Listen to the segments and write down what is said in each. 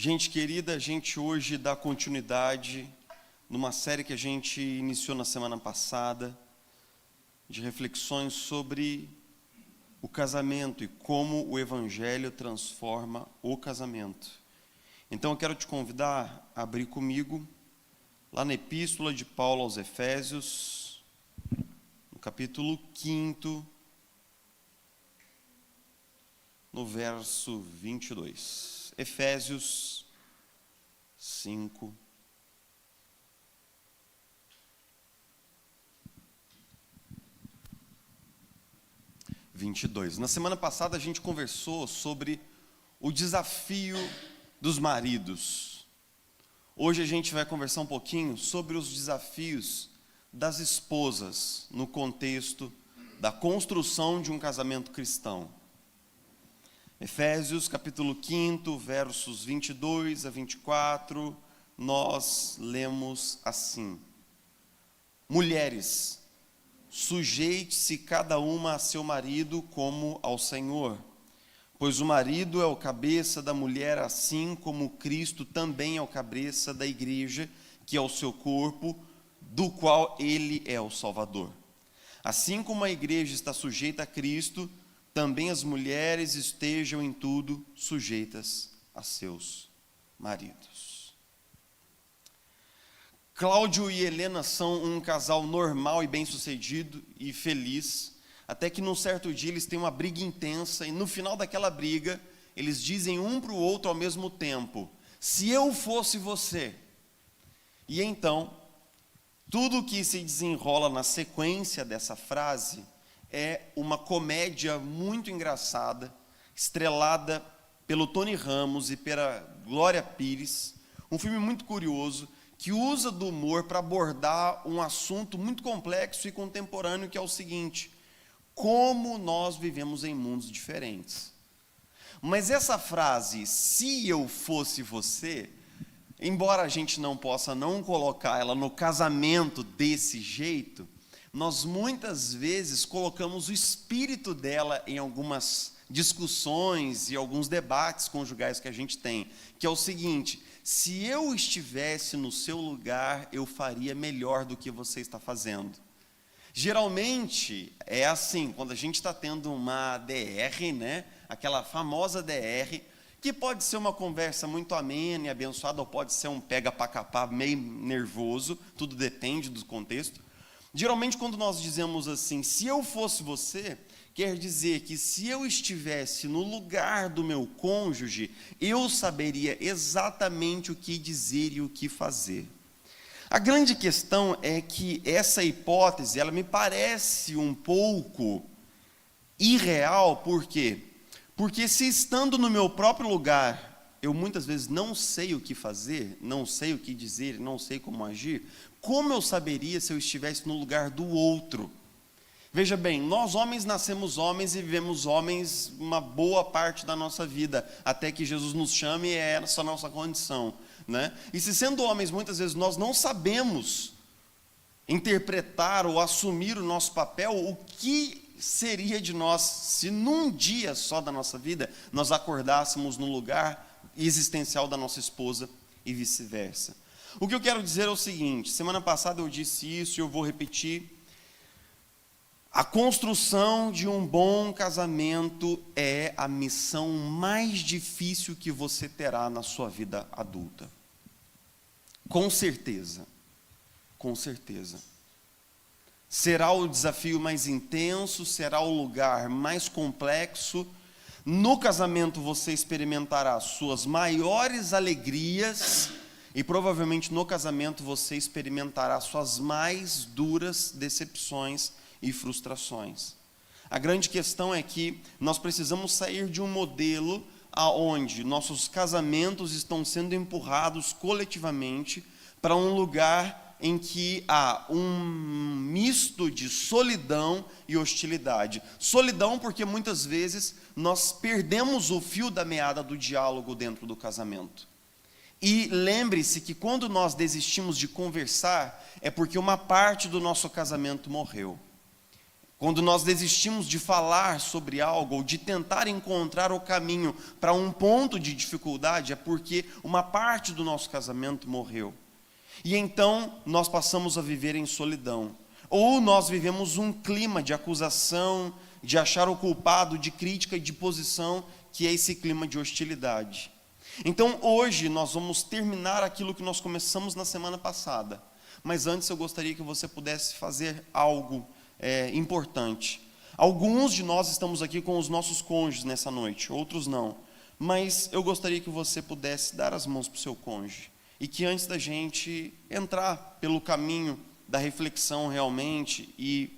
Gente querida, a gente hoje dá continuidade numa série que a gente iniciou na semana passada, de reflexões sobre o casamento e como o Evangelho transforma o casamento. Então eu quero te convidar a abrir comigo lá na Epístola de Paulo aos Efésios, no capítulo 5, no verso 22. Efésios 5, Na semana passada a gente conversou sobre o desafio dos maridos. Hoje a gente vai conversar um pouquinho sobre os desafios das esposas no contexto da construção de um casamento cristão. Efésios capítulo 5, versos 22 a 24, nós lemos assim: Mulheres, sujeite-se cada uma a seu marido como ao Senhor, pois o marido é o cabeça da mulher, assim como Cristo também é o cabeça da igreja, que é o seu corpo, do qual ele é o Salvador. Assim como a igreja está sujeita a Cristo, também as mulheres estejam em tudo sujeitas a seus maridos. Cláudio e Helena são um casal normal e bem-sucedido e feliz, até que num certo dia eles têm uma briga intensa e no final daquela briga eles dizem um para o outro ao mesmo tempo: se eu fosse você. E então, tudo que se desenrola na sequência dessa frase é uma comédia muito engraçada, estrelada pelo Tony Ramos e pela Glória Pires, um filme muito curioso, que usa do humor para abordar um assunto muito complexo e contemporâneo, que é o seguinte: como nós vivemos em mundos diferentes. Mas essa frase, se eu fosse você, embora a gente não possa não colocar ela no casamento desse jeito, nós muitas vezes colocamos o espírito dela em algumas discussões e alguns debates conjugais que a gente tem, que é o seguinte: se eu estivesse no seu lugar, eu faria melhor do que você está fazendo. Geralmente é assim, quando a gente está tendo uma DR, né? Aquela famosa DR, que pode ser uma conversa muito amena e abençoada, ou pode ser um pega pra capar meio nervoso, tudo depende do contexto. Geralmente quando nós dizemos assim, se eu fosse você, quer dizer que se eu estivesse no lugar do meu cônjuge, eu saberia exatamente o que dizer e o que fazer. A grande questão é que essa hipótese, ela me parece um pouco irreal. Por quê? Porque se estando no meu próprio lugar, eu muitas vezes não sei o que fazer, não sei o que dizer, não sei como agir, como eu saberia se eu estivesse no lugar do outro? Veja bem, nós homens nascemos homens e vivemos homens uma boa parte da nossa vida, até que Jesus nos chame, e é essa a nossa condição, né? E se sendo homens, muitas vezes nós não sabemos interpretar ou assumir o nosso papel, o que seria de nós se num dia só da nossa vida nós acordássemos no lugar existencial da nossa esposa e vice-versa? O que eu quero dizer é o seguinte: semana passada eu disse isso e eu vou repetir. A construção de um bom casamento é a missão mais difícil que você terá na sua vida adulta. Com certeza, com certeza. Será o desafio mais intenso, será o lugar mais complexo. No casamento você experimentará suas maiores alegrias e provavelmente no casamento você experimentará suas mais duras decepções e frustrações. A grande questão é que nós precisamos sair de um modelo aonde nossos casamentos estão sendo empurrados coletivamente para um lugar em que há um misto de solidão e hostilidade. Solidão porque muitas vezes nós perdemos o fio da meada do diálogo dentro do casamento. E lembre-se que quando nós desistimos de conversar, é porque uma parte do nosso casamento morreu. Quando nós desistimos de falar sobre algo ou de tentar encontrar o caminho para um ponto de dificuldade, é porque uma parte do nosso casamento morreu. E então nós passamos a viver em solidão. Ou nós vivemos um clima de acusação, de achar o culpado, de crítica e de posição, que é esse clima de hostilidade. Então hoje nós vamos terminar aquilo que nós começamos na semana passada. Mas antes eu gostaria que você pudesse fazer algo importante. Alguns de nós estamos aqui com os nossos cônjuges nessa noite, outros não. Mas eu gostaria que você pudesse dar as mãos para o seu cônjuge. E que antes da gente entrar pelo caminho da reflexão realmente e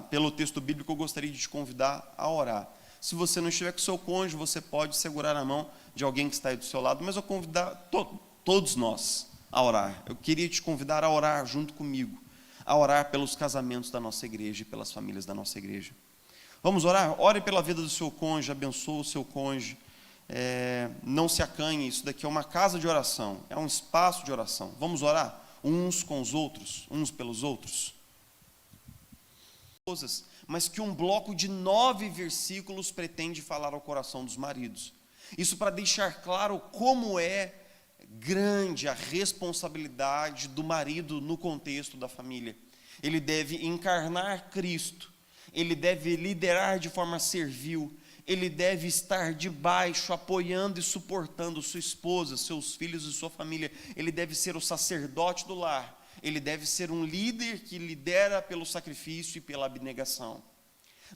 pelo texto bíblico, eu gostaria de te convidar a orar. Se você não estiver com o seu cônjuge, você pode segurar a mão de alguém que está aí do seu lado, mas eu convidar todos nós a orar. Eu queria te convidar a orar junto comigo, a orar pelos casamentos da nossa igreja e pelas famílias da nossa igreja. Vamos orar? Ore pela vida do seu cônjuge, abençoe o seu cônjuge. Não se acanhe, isso daqui é uma casa de oração, é um espaço de oração. Vamos orar uns com os outros, uns pelos outros. Mas que um bloco de 9 versículos pretende falar ao coração dos maridos. Isso para deixar claro como é grande a responsabilidade do marido no contexto da família. Ele deve encarnar Cristo, ele deve liderar de forma servil, ele deve estar debaixo, apoiando e suportando sua esposa, seus filhos e sua família. Ele deve ser o sacerdote do lar, ele deve ser um líder que lidera pelo sacrifício e pela abnegação.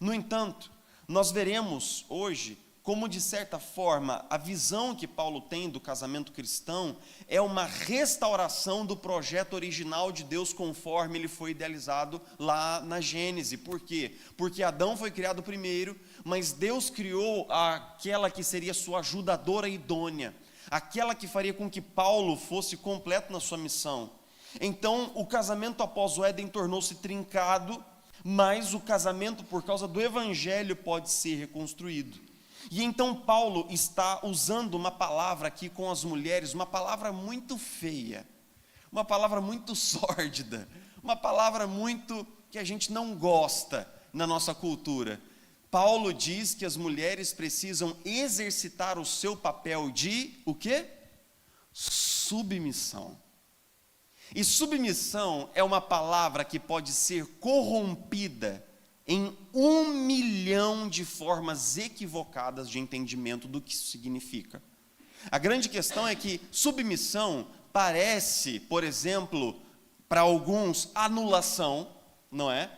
No entanto, nós veremos hoje como, de certa forma, a visão que Paulo tem do casamento cristão é uma restauração do projeto original de Deus conforme ele foi idealizado lá na Gênesis. Por quê? Porque Adão foi criado primeiro, mas Deus criou aquela que seria sua ajudadora idônea, aquela que faria com que Paulo fosse completo na sua missão. Então, o casamento após o Éden tornou-se trincado, mas o casamento, por causa do Evangelho, pode ser reconstruído. E então Paulo está usando uma palavra aqui com as mulheres, uma palavra muito feia, uma palavra muito sórdida, uma palavra muito que a gente não gosta na nossa cultura. Paulo diz que as mulheres precisam exercitar o seu papel de, o quê? Submissão. E submissão é uma palavra que pode ser corrompida em 1 milhão de formas equivocadas de entendimento do que isso significa. A grande questão é que submissão parece, por exemplo, para alguns, anulação, não é?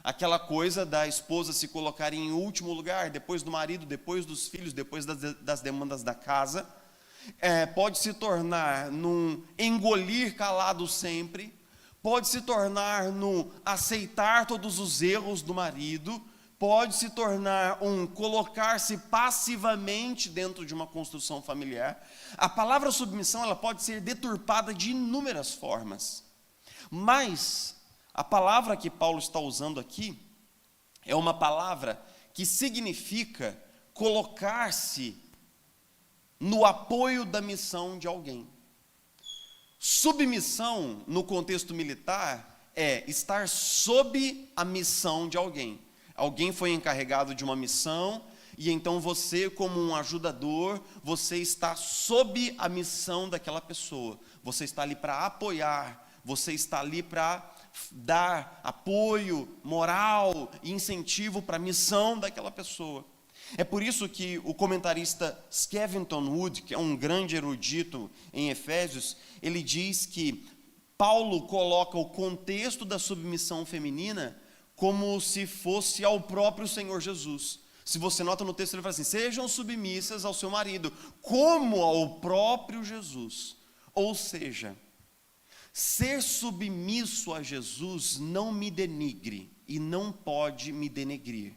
Aquela coisa da esposa se colocar em último lugar, depois do marido, depois dos filhos, depois das demandas da casa. Pode se tornar num engolir calado sempre, pode se tornar no aceitar todos os erros do marido, pode se tornar um colocar-se passivamente dentro de uma construção familiar. A palavra submissão, ela pode ser deturpada de inúmeras formas, mas a palavra que Paulo está usando aqui é uma palavra que significa colocar-se no apoio da missão de alguém. Submissão, no contexto militar, é estar sob a missão de alguém. Alguém foi encarregado de uma missão, e então você, como um ajudador, você está sob a missão daquela pessoa. Você está ali para apoiar, você está ali para dar apoio moral e incentivo para a missão daquela pessoa. É por isso que o comentarista Skevington Wood, que é um grande erudito em Efésios, ele diz que Paulo coloca o contexto da submissão feminina como se fosse ao próprio Senhor Jesus. Se você nota no texto, ele fala assim: sejam submissas ao seu marido, como ao próprio Jesus. Ou seja, ser submisso a Jesus não me denigre e não pode me denegrir.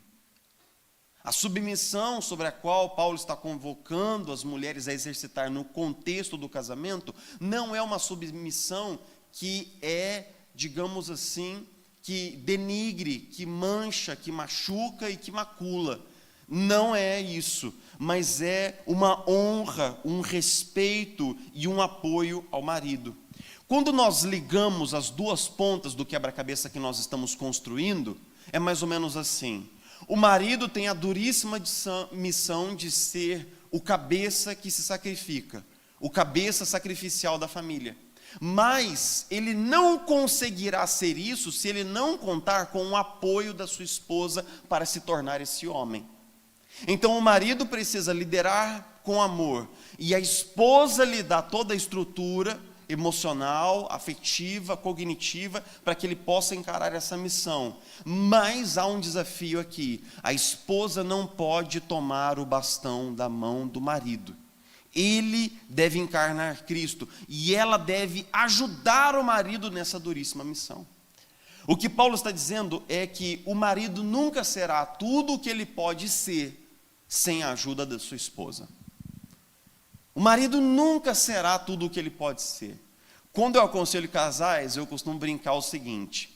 A submissão sobre a qual Paulo está convocando as mulheres a exercitar no contexto do casamento não é uma submissão que é, digamos assim, que denigre, que mancha, que machuca e que macula. Não é isso, mas é uma honra, um respeito e um apoio ao marido. Quando nós ligamos as duas pontas do quebra-cabeça que nós estamos construindo, é mais ou menos assim: o marido tem a duríssima missão de ser o cabeça que se sacrifica, o cabeça sacrificial da família. Mas ele não conseguirá ser isso se ele não contar com o apoio da sua esposa para se tornar esse homem. Então o marido precisa liderar com amor, e a esposa lhe dá toda a estrutura emocional, afetiva, cognitiva, para que ele possa encarar essa missão. Mas há um desafio aqui: a esposa não pode tomar o bastão da mão do marido. Ele deve encarnar Cristo, e ela deve ajudar o marido nessa duríssima missão. O que Paulo está dizendo é que o marido nunca será tudo o que ele pode ser sem a ajuda da sua esposa. O marido nunca será tudo o que ele pode ser. Quando eu aconselho casais, eu costumo brincar o seguinte: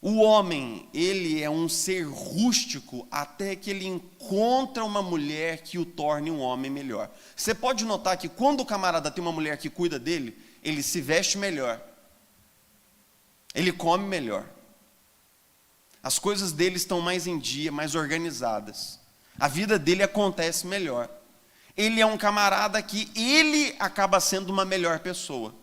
o homem, ele é um ser rústico até que ele encontra uma mulher que o torne um homem melhor. Você pode notar que quando o camarada tem uma mulher que cuida dele, ele se veste melhor, ele come melhor, as coisas dele estão mais em dia, mais organizadas, a vida dele acontece melhor. Ele é um camarada que ele acaba sendo uma melhor pessoa.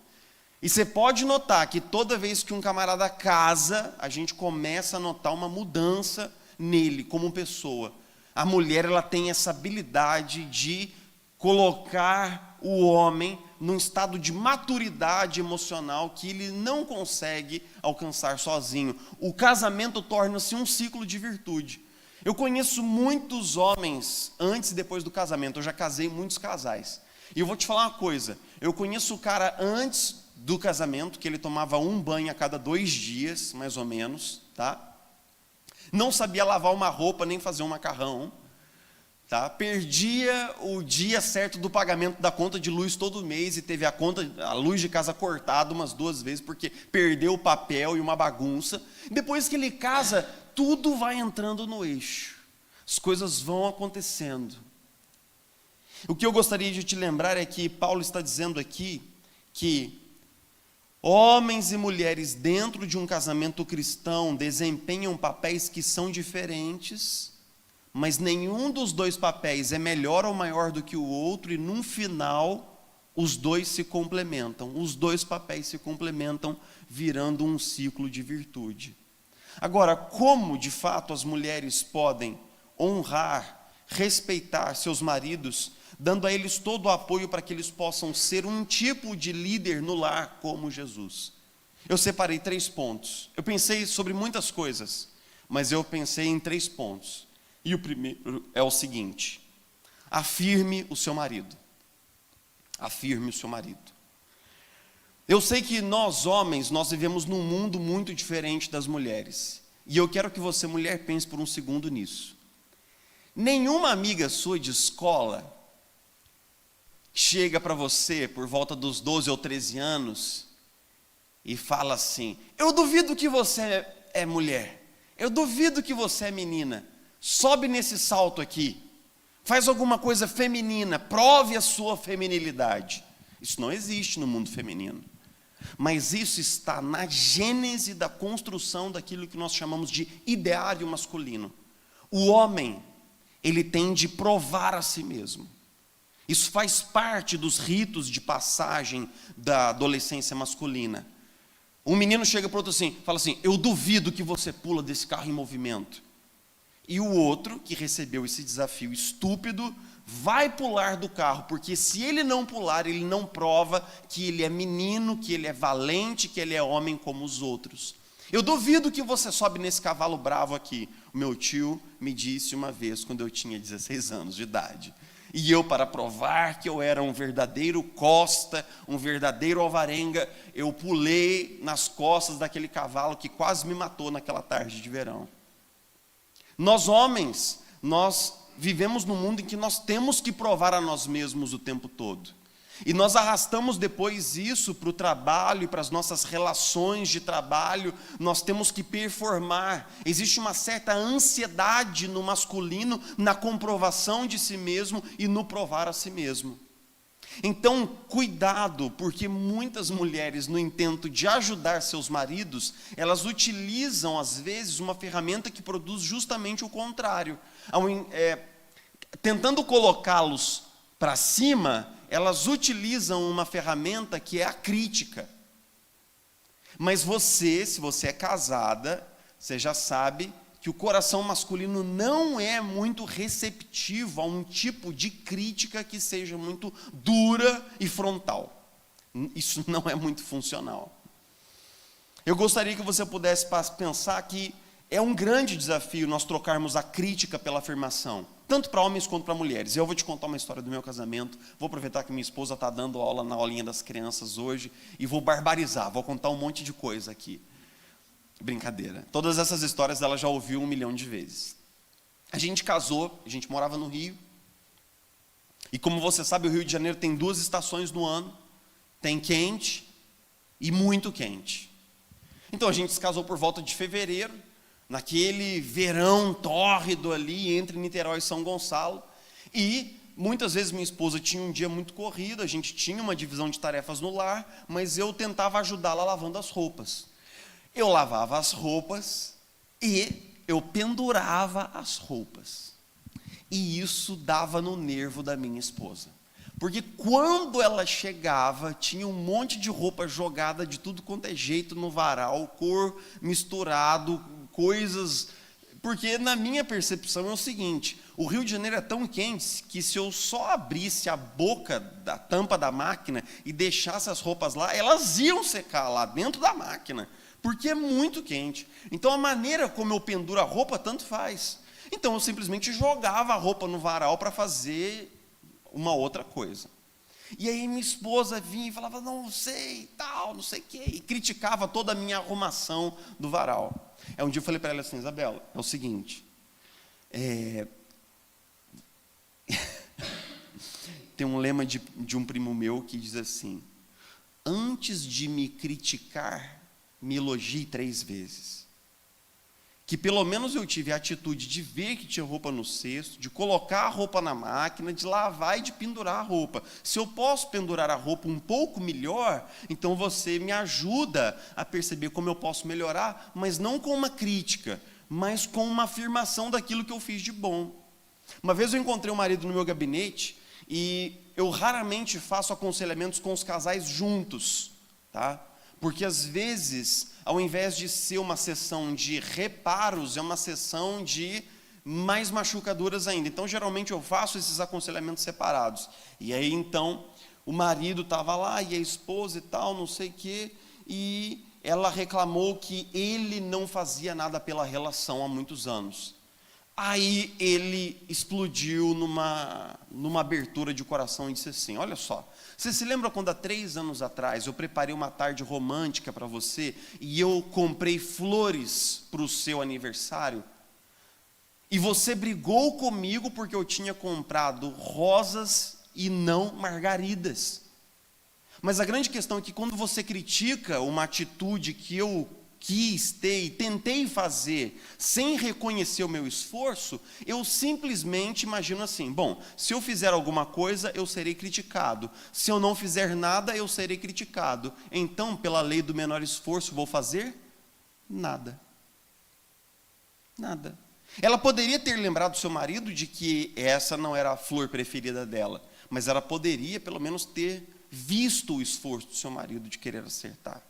E você pode notar que toda vez que um camarada casa, a gente começa a notar uma mudança nele como pessoa. A mulher, ela tem essa habilidade de colocar o homem num estado de maturidade emocional que ele não consegue alcançar sozinho. O casamento torna-se um ciclo de virtude. Eu conheço muitos homens antes e depois do casamento. Eu já casei muitos casais. E eu vou te falar uma coisa: eu conheço o cara antes do casamento, que ele tomava um banho a cada 2 dias, mais ou menos, tá? Não sabia lavar uma roupa, nem fazer um macarrão, tá? Perdia o dia certo do pagamento da conta de luz todo mês, e teve a luz de casa cortada umas 2 vezes, porque perdeu o papel e uma bagunça. Depois que ele casa, tudo vai entrando no eixo, as coisas vão acontecendo. O que eu gostaria de te lembrar é que Paulo está dizendo aqui que homens e mulheres dentro de um casamento cristão desempenham papéis que são diferentes, mas nenhum dos 2 papéis é melhor ou maior do que o outro, e no final os 2 se complementam, os 2 papéis se complementam, virando um ciclo de virtude. Agora, como de fato as mulheres podem honrar, respeitar seus maridos, dando a eles todo o apoio para que eles possam ser um tipo de líder no lar como Jesus? Eu separei 3 pontos. Eu pensei sobre muitas coisas, mas eu pensei em 3 pontos. E o primeiro é o seguinte: afirme o seu marido. Afirme o seu marido. Eu sei que nós homens, nós vivemos num mundo muito diferente das mulheres. E eu quero que você, mulher, pense por um segundo nisso. Nenhuma amiga sua de escola chega para você por volta dos 12 ou 13 anos e fala assim: eu duvido que você é mulher, eu duvido que você é menina, sobe nesse salto aqui, faz alguma coisa feminina, prove a sua feminilidade. Isso não existe no mundo feminino, mas isso está na gênese da construção daquilo que nós chamamos de ideário masculino. O homem, ele tem de provar a si mesmo. Isso faz parte dos ritos de passagem da adolescência masculina. Um menino chega para o outro assim, fala assim: eu duvido que você pula desse carro em movimento. E o outro, que recebeu esse desafio estúpido, vai pular do carro, porque se ele não pular, ele não prova que ele é menino, que ele é valente, que ele é homem como os outros. Eu duvido que você sobe nesse cavalo bravo aqui. O meu tio me disse uma vez, quando eu tinha 16 anos de idade. E eu, para provar que eu era um verdadeiro Costa, um verdadeiro Alvarenga, eu pulei nas costas daquele cavalo que quase me matou naquela tarde de verão. Nós homens, nós vivemos num mundo em que nós temos que provar a nós mesmos o tempo todo. E nós arrastamos depois isso para o trabalho e para as nossas relações de trabalho. Nós temos que performar. Existe uma certa ansiedade no masculino na comprovação de si mesmo e no provar a si mesmo. Então, cuidado, porque muitas mulheres, no intento de ajudar seus maridos, elas utilizam, às vezes, uma ferramenta que produz justamente o contrário. Tentando colocá-los para cima, elas utilizam uma ferramenta que é a crítica. Mas você, se você é casada, você já sabe que o coração masculino não é muito receptivo a um tipo de crítica que seja muito dura e frontal. Isso não é muito funcional. Eu gostaria que você pudesse pensar que é um grande desafio nós trocarmos a crítica pela afirmação, tanto para homens quanto para mulheres. Eu vou te contar uma história do meu casamento, vou aproveitar que minha esposa está dando aula na aulinha das crianças hoje, e vou barbarizar, vou contar um monte de coisa aqui. Brincadeira. Todas essas histórias ela já ouviu 1 milhão de vezes. A gente casou, a gente morava no Rio, e como você sabe, o Rio de Janeiro tem 2 estações no ano, tem quente e muito quente. Então a gente se casou por volta de fevereiro, naquele verão tórrido ali entre Niterói e São Gonçalo, e muitas vezes minha esposa tinha um dia muito corrido, a gente tinha uma divisão de tarefas no lar, mas eu tentava ajudá-la lavando as roupas. Eu lavava as roupas e eu pendurava as roupas. E isso dava no nervo da minha esposa. Porque quando ela chegava, tinha um monte de roupa jogada de tudo quanto é jeito no varal, cor misturado, coisas. Porque na minha percepção é o seguinte: o Rio de Janeiro é tão quente que se eu só abrisse a boca da tampa da máquina e deixasse as roupas lá, elas iam secar lá dentro da máquina, porque é muito quente. Então a maneira como eu penduro a roupa tanto faz. Então eu simplesmente jogava a roupa no varal para fazer uma outra coisa. E aí minha esposa vinha e falava, não sei, tal, não sei o quê, e criticava toda a minha arrumação do varal. Aí um dia eu falei para ela assim, Isabela, é o seguinte, tem um lema de um primo meu que diz assim, antes de me criticar, me elogie 3 vezes. Que pelo menos eu tive a atitude de ver que tinha roupa no cesto, de colocar a roupa na máquina, de lavar e de pendurar a roupa. Se eu posso pendurar a roupa um pouco melhor, então você me ajuda a perceber como eu posso melhorar, mas não com uma crítica, mas com uma afirmação daquilo que eu fiz de bom. Uma vez eu encontrei um marido no meu gabinete e eu raramente faço aconselhamentos com os casais juntos, tá? Porque às vezes, ao invés de ser uma sessão de reparos, é uma sessão de mais machucaduras ainda. Então, geralmente eu faço esses aconselhamentos separados. E aí, então, o marido estava lá e a esposa e tal, não sei o quê, e ela reclamou que ele não fazia nada pela relação há muitos anos. Aí ele explodiu numa abertura de coração e disse assim, olha só, você se lembra quando há 3 anos atrás eu preparei uma tarde romântica para você e eu comprei flores para o seu aniversário? E você brigou comigo porque eu tinha comprado rosas e não margaridas. Mas a grande questão é que quando você critica uma atitude que eu quis ter e tentei fazer sem reconhecer o meu esforço, eu simplesmente imagino assim, bom, se eu fizer alguma coisa, eu serei criticado. Se eu não fizer nada, eu serei criticado. Então, pela lei do menor esforço, vou fazer nada. Nada. Ela poderia ter lembrado seu marido de que essa não era a flor preferida dela, mas ela poderia, pelo menos, ter visto o esforço do seu marido de querer acertar.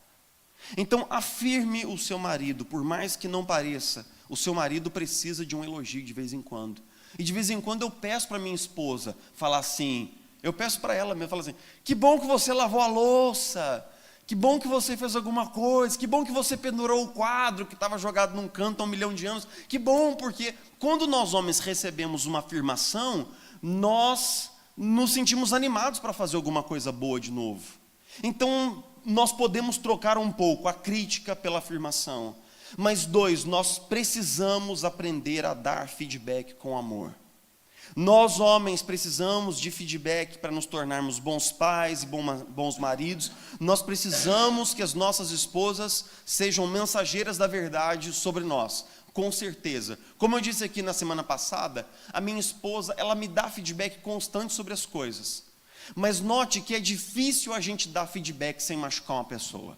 Então, afirme o seu marido, por mais que não pareça, o seu marido precisa de um elogio de vez em quando. E de vez em quando eu peço para minha esposa falar assim, eu peço para ela mesmo, falar assim, que bom que você lavou a louça, que bom que você fez alguma coisa, que bom que você pendurou o quadro que estava jogado num canto há 1 milhão de anos, que bom, porque quando nós homens recebemos uma afirmação, nós nos sentimos animados para fazer alguma coisa boa de novo. Então, nós podemos trocar um pouco a crítica pela afirmação. Mas 2, nós precisamos aprender a dar feedback com amor. Nós, homens, precisamos de feedback para nos tornarmos bons pais e bons maridos. Nós precisamos que as nossas esposas sejam mensageiras da verdade sobre nós. Com certeza. Como eu disse aqui na semana passada, a minha esposa, ela me dá feedback constante sobre as coisas. Mas note que é difícil a gente dar feedback sem machucar uma pessoa.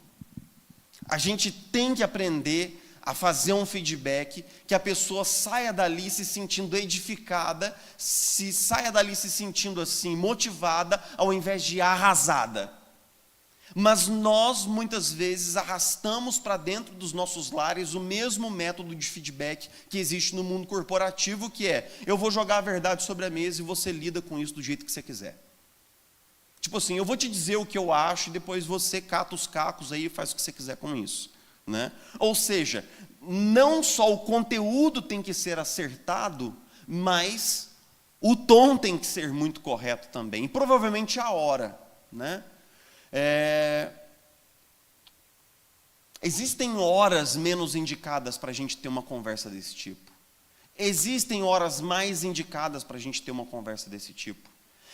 A gente tem que aprender a fazer um feedback que a pessoa saia dali se sentindo edificada, saia dali se sentindo assim, motivada, ao invés de arrasada. Mas nós, muitas vezes, arrastamos para dentro dos nossos lares o mesmo método de feedback que existe no mundo corporativo, que é: eu vou jogar a verdade sobre a mesa e você lida com isso do jeito que você quiser. Tipo assim, eu vou te dizer o que eu acho e depois você cata os cacos aí e faz o que você quiser com isso, né? Ou seja, não só o conteúdo tem que ser acertado, mas o tom tem que ser muito correto também. E provavelmente a hora, né? Existem horas menos indicadas para a gente ter uma conversa desse tipo. Existem horas mais indicadas para a gente ter uma conversa desse tipo.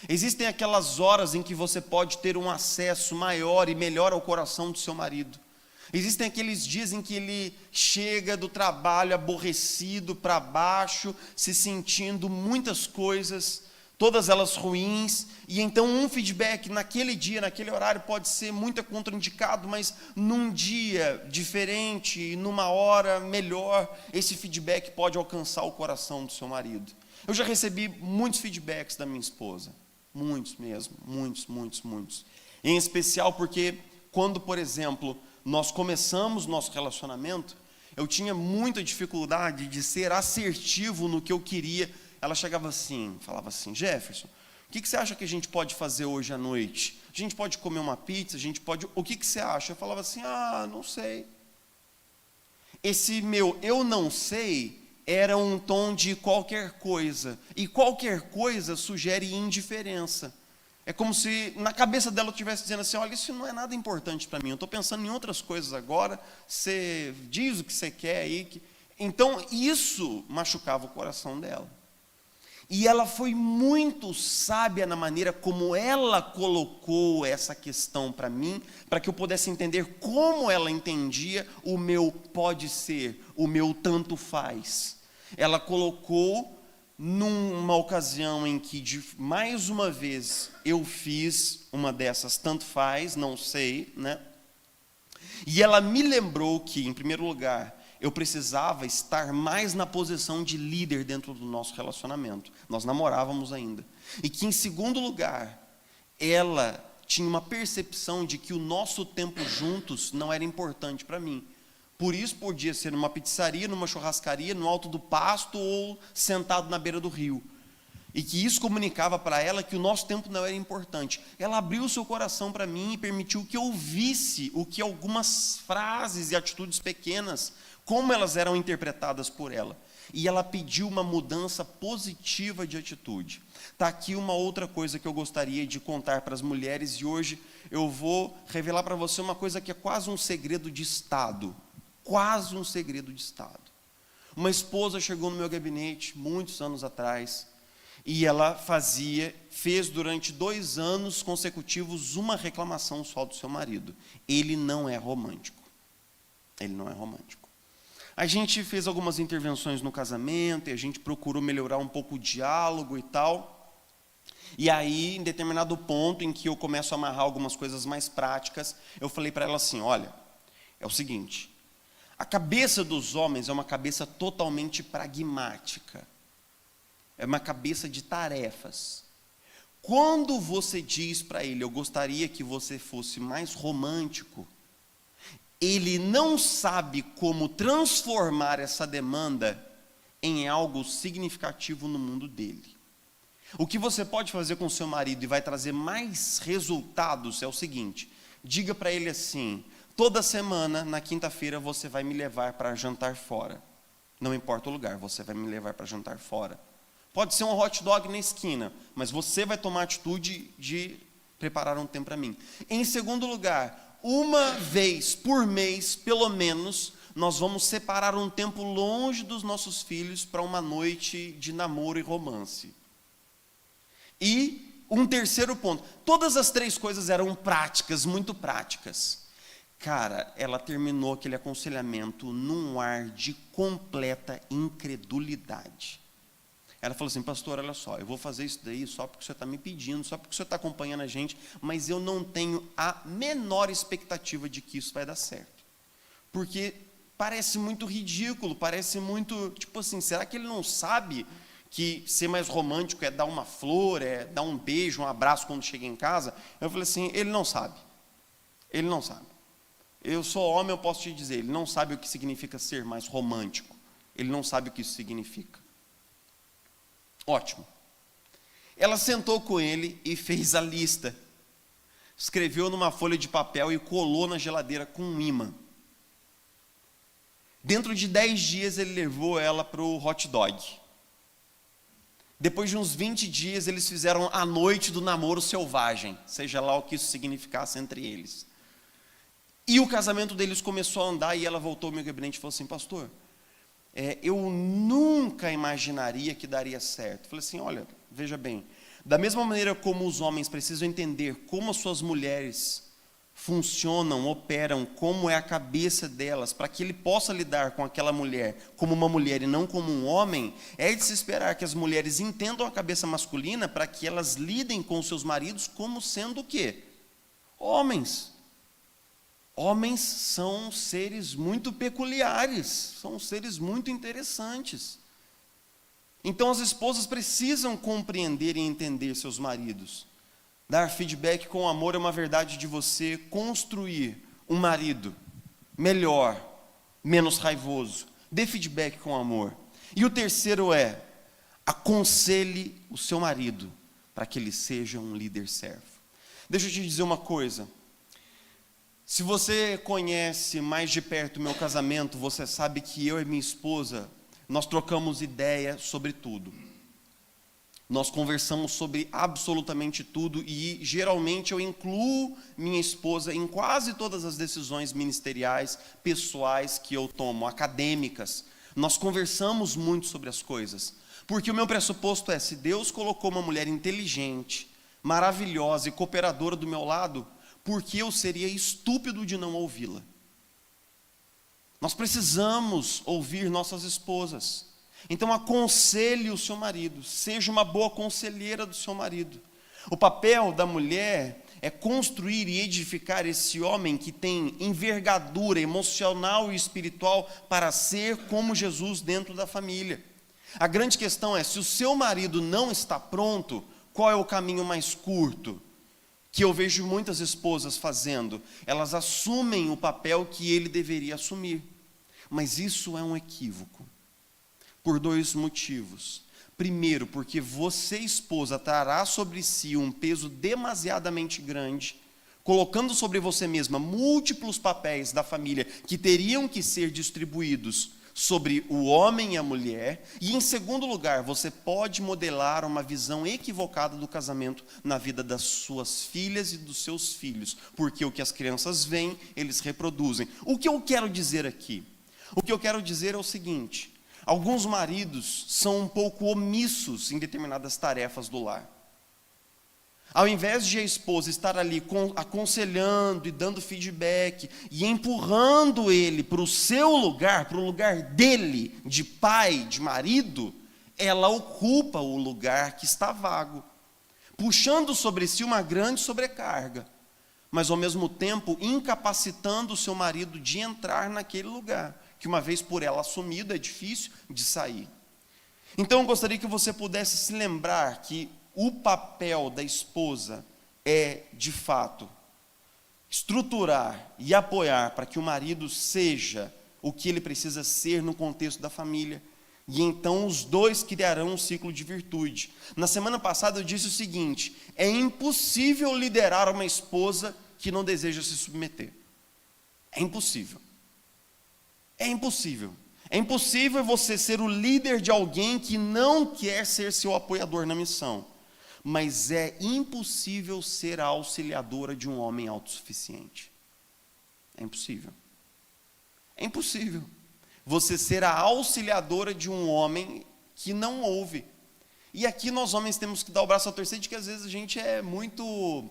Existem aquelas horas em que você pode ter um acesso maior e melhor ao coração do seu marido. Existem aqueles dias em que ele chega do trabalho aborrecido, para baixo, se sentindo muitas coisas, todas elas ruins, e então um feedback naquele dia, naquele horário, pode ser muito contraindicado, mas num dia diferente, numa hora melhor, esse feedback pode alcançar o coração do seu marido. Eu já recebi muitos feedbacks da minha esposa. Muitos mesmo, muitos. Em especial porque quando, por exemplo, nós começamos nosso relacionamento, eu tinha muita dificuldade de ser assertivo no que eu queria. Ela chegava assim, falava assim: Jefferson, o que você acha que a gente pode fazer hoje à noite? A gente pode comer uma pizza? O que você acha? Eu falava assim: não sei. Esse meu eu não sei era um tom de qualquer coisa, e qualquer coisa sugere indiferença. É como se na cabeça dela eu estivesse dizendo assim: olha, isso não é nada importante para mim, eu estou pensando em outras coisas agora, você diz o que você quer aí. Então isso machucava o coração dela. E ela foi muito sábia na maneira como ela colocou essa questão para mim, para que eu pudesse entender como ela entendia o meu pode ser, o meu tanto faz. Ela colocou numa ocasião em que, mais uma vez, eu fiz uma dessas tanto faz, não sei, né? E ela me lembrou que, em primeiro lugar, eu precisava estar mais na posição de líder dentro do nosso relacionamento. Nós namorávamos ainda. E que, em segundo lugar, ela tinha uma percepção de que o nosso tempo juntos não era importante para mim. Por isso, podia ser numa pizzaria, numa churrascaria, no alto do pasto ou sentado na beira do rio. E que isso comunicava para ela que o nosso tempo não era importante. Ela abriu o seu coração para mim e permitiu que eu visse o que algumas frases e atitudes pequenas, como elas eram interpretadas por ela. E ela pediu uma mudança positiva de atitude. Está aqui uma outra coisa que eu gostaria de contar para as mulheres, e hoje eu vou revelar para você uma coisa que é quase um segredo de Estado. Quase um segredo de Estado. Uma esposa chegou no meu gabinete, muitos anos atrás, e ela fez durante 2 anos consecutivos uma reclamação só do seu marido. Ele não é romântico. Ele não é romântico. A gente fez algumas intervenções no casamento, e a gente procurou melhorar um pouco o diálogo e tal. E aí, em determinado ponto em que eu começo a amarrar algumas coisas mais práticas, eu falei para ela assim: olha, é o seguinte, a cabeça dos homens é uma cabeça totalmente pragmática. É uma cabeça de tarefas. Quando você diz para ele: eu gostaria que você fosse mais romântico, ele não sabe como transformar essa demanda em algo significativo no mundo dele. O que você pode fazer com seu marido e vai trazer mais resultados é o seguinte: diga para ele assim: toda semana, na quinta-feira, você vai me levar para jantar fora. Não importa o lugar, você vai me levar para jantar fora. Pode ser um hot dog na esquina, mas você vai tomar a atitude de preparar um tempo para mim. Em segundo lugar, uma vez por mês, pelo menos, nós vamos separar um tempo longe dos nossos filhos para uma noite de namoro e romance. E um terceiro ponto, todas as 3 coisas eram práticas, muito práticas. Cara, ela terminou aquele aconselhamento num ar de completa incredulidade. Ela falou assim: pastor, olha só, eu vou fazer isso daí só porque o senhor está me pedindo, só porque o senhor está acompanhando a gente, mas eu não tenho a menor expectativa de que isso vai dar certo. Porque parece muito ridículo, parece muito, tipo assim, será que ele não sabe que ser mais romântico é dar uma flor, é dar um beijo, um abraço quando chega em casa? Eu falei assim: ele não sabe. Ele não sabe. Eu sou homem, eu posso te dizer, ele não sabe o que significa ser mais romântico. Ele não sabe o que isso significa. Ótimo. Ela sentou com ele e fez a lista. Escreveu numa folha de papel e colou na geladeira com um ímã. Dentro de 10 dias ele levou ela para o hot dog. Depois de uns 20 dias eles fizeram a noite do namoro selvagem, seja lá o que isso significasse entre eles. E o casamento deles começou a andar e ela voltou ao meu gabinete e falou assim: pastor, eu nunca imaginaria que daria certo. Eu falei assim: olha, veja bem, da mesma maneira como os homens precisam entender como as suas mulheres funcionam, operam, como é a cabeça delas, para que ele possa lidar com aquela mulher como uma mulher e não como um homem, é de se esperar que as mulheres entendam a cabeça masculina para que elas lidem com seus maridos como sendo o quê? Homens. Homens são seres muito peculiares, são seres muito interessantes. Então as esposas precisam compreender e entender seus maridos. Dar feedback com amor é uma verdade de você construir um marido melhor, menos raivoso. Dê feedback com amor. E o terceiro é: aconselhe o seu marido para que ele seja um líder servo. Deixa eu te dizer uma coisa. Se você conhece mais de perto o meu casamento, você sabe que eu e minha esposa, nós trocamos ideia sobre tudo. Nós conversamos sobre absolutamente tudo e geralmente eu incluo minha esposa em quase todas as decisões ministeriais, pessoais que eu tomo, acadêmicas. Nós conversamos muito sobre as coisas, porque o meu pressuposto é: se Deus colocou uma mulher inteligente, maravilhosa e cooperadora do meu lado, por que eu seria estúpido de não ouvi-la? Nós precisamos ouvir nossas esposas. Então aconselhe o seu marido, seja uma boa conselheira do seu marido. O papel da mulher é construir e edificar esse homem que tem envergadura emocional e espiritual para ser como Jesus dentro da família. A grande questão é: se o seu marido não está pronto, qual é o caminho mais curto? Que eu vejo muitas esposas fazendo, elas assumem o papel que ele deveria assumir. Mas isso é um equívoco. Por 2 motivos. Primeiro, porque você, esposa, trará sobre si um peso demasiadamente grande, colocando sobre você mesma múltiplos papéis da família que teriam que ser distribuídos sobre o homem e a mulher. E, em segundo lugar, você pode modelar uma visão equivocada do casamento na vida das suas filhas e dos seus filhos, porque o que as crianças veem, eles reproduzem. O que eu quero dizer aqui? O que eu quero dizer é o seguinte: alguns maridos são um pouco omissos em determinadas tarefas do lar. Ao invés de a esposa estar ali aconselhando e dando feedback e empurrando ele para o seu lugar, para o lugar dele, de pai, de marido, ela ocupa o lugar que está vago, puxando sobre si uma grande sobrecarga, mas ao mesmo tempo incapacitando o seu marido de entrar naquele lugar, que uma vez por ela assumido é difícil de sair. Então eu gostaria que você pudesse se lembrar que o papel da esposa é, de fato, estruturar e apoiar para que o marido seja o que ele precisa ser no contexto da família. E então os dois criarão um ciclo de virtude. Na semana passada eu disse o seguinte: é impossível liderar uma esposa que não deseja se submeter. É impossível. É impossível. É impossível você ser o líder de alguém que não quer ser seu apoiador na missão. Mas é impossível ser a auxiliadora de um homem autossuficiente. É impossível. É impossível você ser a auxiliadora de um homem que não ouve. E aqui nós homens temos que dar o braço a torcer de que às vezes a gente é muito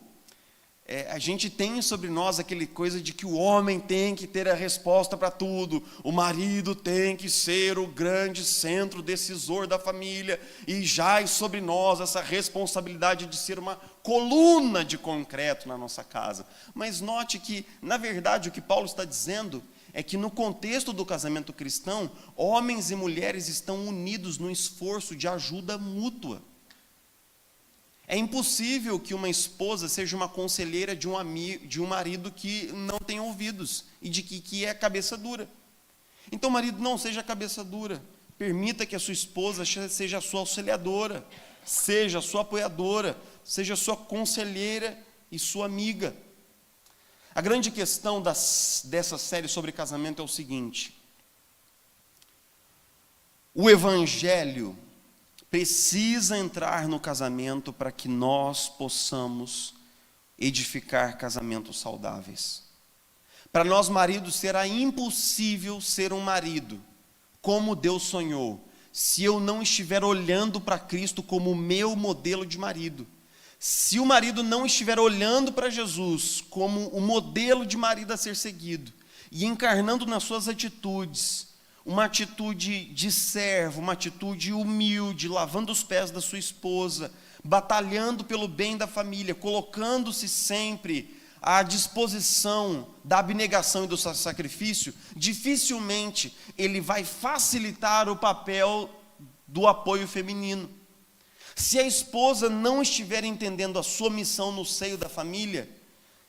A gente tem sobre nós aquele coisa de que o homem tem que ter a resposta para tudo, o marido tem que ser o grande centro decisor da família, e jaz sobre nós essa responsabilidade de ser uma coluna de concreto na nossa casa. Mas note que, na verdade, o que Paulo está dizendo é que no contexto do casamento cristão, homens e mulheres estão unidos no esforço de ajuda mútua. É impossível que uma esposa seja uma conselheira de um marido que não tem ouvidos e de que é cabeça dura. Então, marido, não seja cabeça dura. Permita que a sua esposa seja a sua auxiliadora, seja a sua apoiadora, seja a sua conselheira e sua amiga. A grande questão dessa série sobre casamento é o seguinte: o Evangelho precisa entrar no casamento para que nós possamos edificar casamentos saudáveis. Para nós maridos será impossível ser um marido como Deus sonhou, se eu não estiver olhando para Cristo como o meu modelo de marido. Se o marido não estiver olhando para Jesus como o modelo de marido a ser seguido e encarnando nas suas atitudes uma atitude de servo, uma atitude humilde, lavando os pés da sua esposa, batalhando pelo bem da família, colocando-se sempre à disposição da abnegação e do sacrifício, dificilmente ele vai facilitar o papel do apoio feminino. Se a esposa não estiver entendendo a sua missão no seio da família,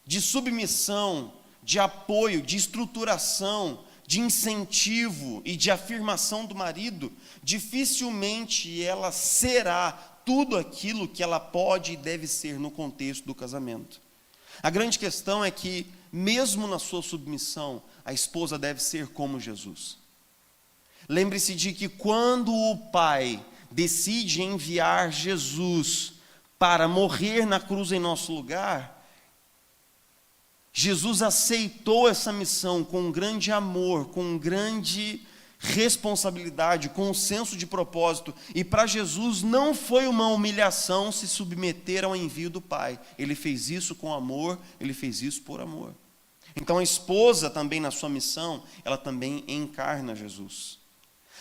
de submissão, de apoio, de estruturação, de incentivo e de afirmação do marido, dificilmente ela será tudo aquilo que ela pode e deve ser no contexto do casamento. A grande questão é que, mesmo na sua submissão, a esposa deve ser como Jesus. Lembre-se de que quando o Pai decide enviar Jesus para morrer na cruz em nosso lugar, Jesus aceitou essa missão com um grande amor, com grande responsabilidade, com um senso de propósito. E para Jesus não foi uma humilhação se submeter ao envio do Pai. Ele fez isso com amor, ele fez isso por amor. Então a esposa também na sua missão, ela também encarna Jesus.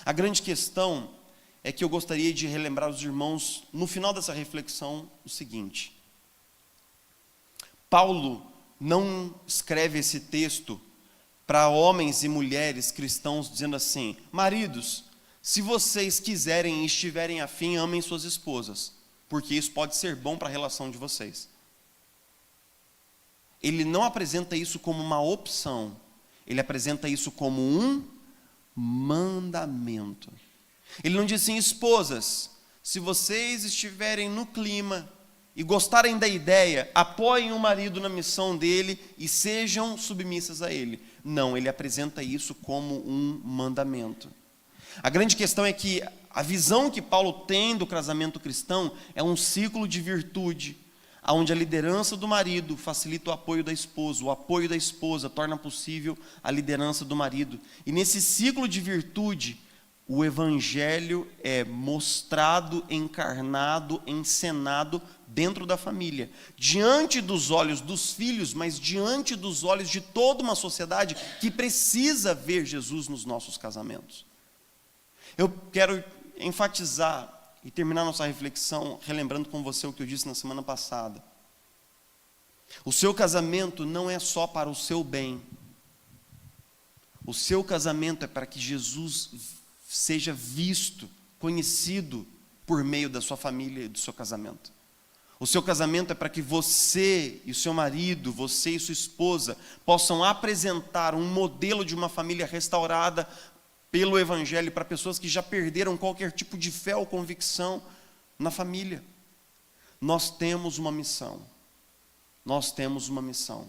A grande questão é que eu gostaria de relembrar os irmãos, no final dessa reflexão, o seguinte: Paulo não escreve esse texto para homens e mulheres cristãos dizendo assim: maridos, se vocês quiserem e estiverem afim, amem suas esposas, porque isso pode ser bom para a relação de vocês. Ele não apresenta isso como uma opção, ele apresenta isso como um mandamento. Ele não diz assim: esposas, se vocês estiverem no clima e gostarem da ideia, apoiem o marido na missão dele e sejam submissas a ele. Não, ele apresenta isso como um mandamento. A grande questão é que a visão que Paulo tem do casamento cristão é um ciclo de virtude, onde a liderança do marido facilita o apoio da esposa, o apoio da esposa torna possível a liderança do marido. E nesse ciclo de virtude, o Evangelho é mostrado, encarnado, encenado dentro da família, diante dos olhos dos filhos, mas diante dos olhos de toda uma sociedade que precisa ver Jesus nos nossos casamentos. Eu quero enfatizar e terminar nossa reflexão relembrando com você o que eu disse na semana passada. O seu casamento não é só para o seu bem. O seu casamento é para que Jesus seja visto, conhecido por meio da sua família e do seu casamento. O seu casamento é para que você e o seu marido, você e sua esposa possam apresentar um modelo de uma família restaurada pelo Evangelho para pessoas que já perderam qualquer tipo de fé ou convicção na família. Nós temos uma missão. Nós temos uma missão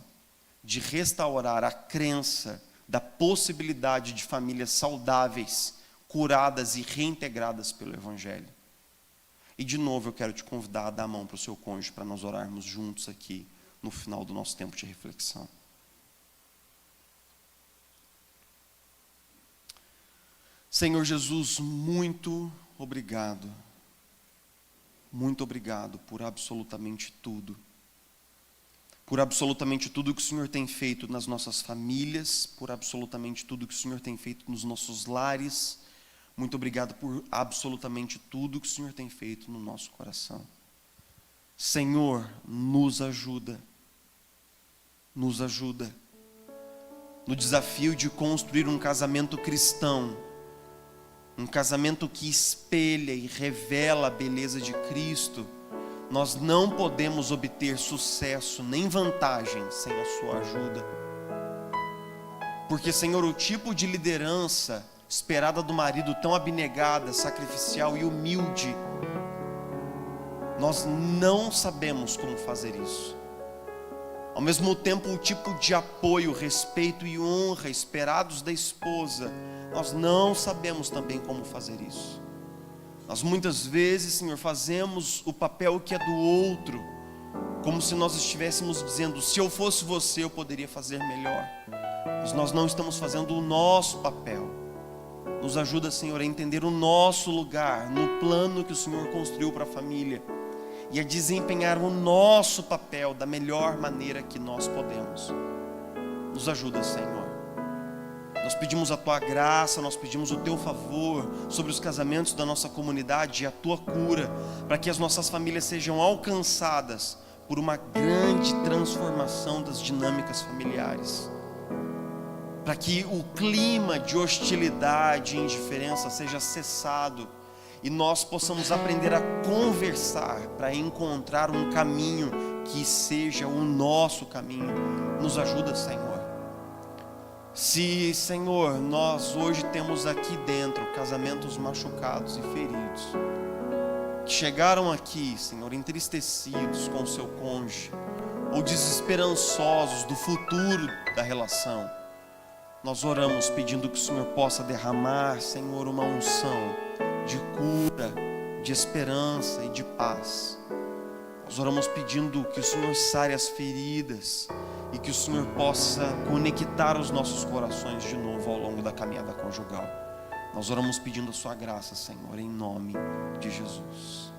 de restaurar a crença da possibilidade de famílias saudáveis, curadas e reintegradas pelo Evangelho. E de novo eu quero te convidar a dar a mão para o seu cônjuge para nós orarmos juntos aqui no final do nosso tempo de reflexão. Senhor Jesus, muito obrigado. Muito obrigado por absolutamente tudo. por absolutamente tudo que o Senhor tem feito nas nossas famílias, por absolutamente tudo que o Senhor tem feito nos nossos lares. Muito obrigado por absolutamente tudo que o Senhor tem feito no nosso coração. Senhor, nos ajuda no desafio de construir um casamento cristão, um casamento que espelha e revela a beleza de Cristo. Nós não podemos obter sucesso nem vantagem sem a sua ajuda. Porque, Senhor, o tipo de liderança esperada do marido tão abnegada, sacrificial e humilde, nós não sabemos como fazer isso. Ao mesmo tempo, o tipo de apoio, respeito e honra esperados da esposa, nós não sabemos também como fazer isso. Nós muitas vezes, Senhor, fazemos o papel que é do outro, como se nós estivéssemos dizendo: se eu fosse você, eu poderia fazer melhor. Mas nós não estamos fazendo o nosso papel. Nos ajuda, Senhor, a entender o nosso lugar no plano que o Senhor construiu para a família e a desempenhar o nosso papel da melhor maneira que nós podemos. Nos ajuda, Senhor. Nós pedimos a Tua graça, nós pedimos o Teu favor sobre os casamentos da nossa comunidade e a Tua cura, para que as nossas famílias sejam alcançadas por uma grande transformação das dinâmicas familiares. Para que o clima de hostilidade e indiferença seja cessado e nós possamos aprender a conversar para encontrar um caminho que seja o nosso caminho. Nos ajuda, Senhor. Se, Senhor, nós hoje temos aqui dentro casamentos machucados e feridos, que chegaram aqui, Senhor, entristecidos com o seu cônjuge, ou desesperançosos do futuro da relação, nós oramos pedindo que o Senhor possa derramar, Senhor, uma unção de cura, de esperança e de paz. Nós oramos pedindo que o Senhor sare as feridas e que o Senhor possa conectar os nossos corações de novo ao longo da caminhada conjugal. Nós oramos pedindo a sua graça, Senhor, em nome de Jesus.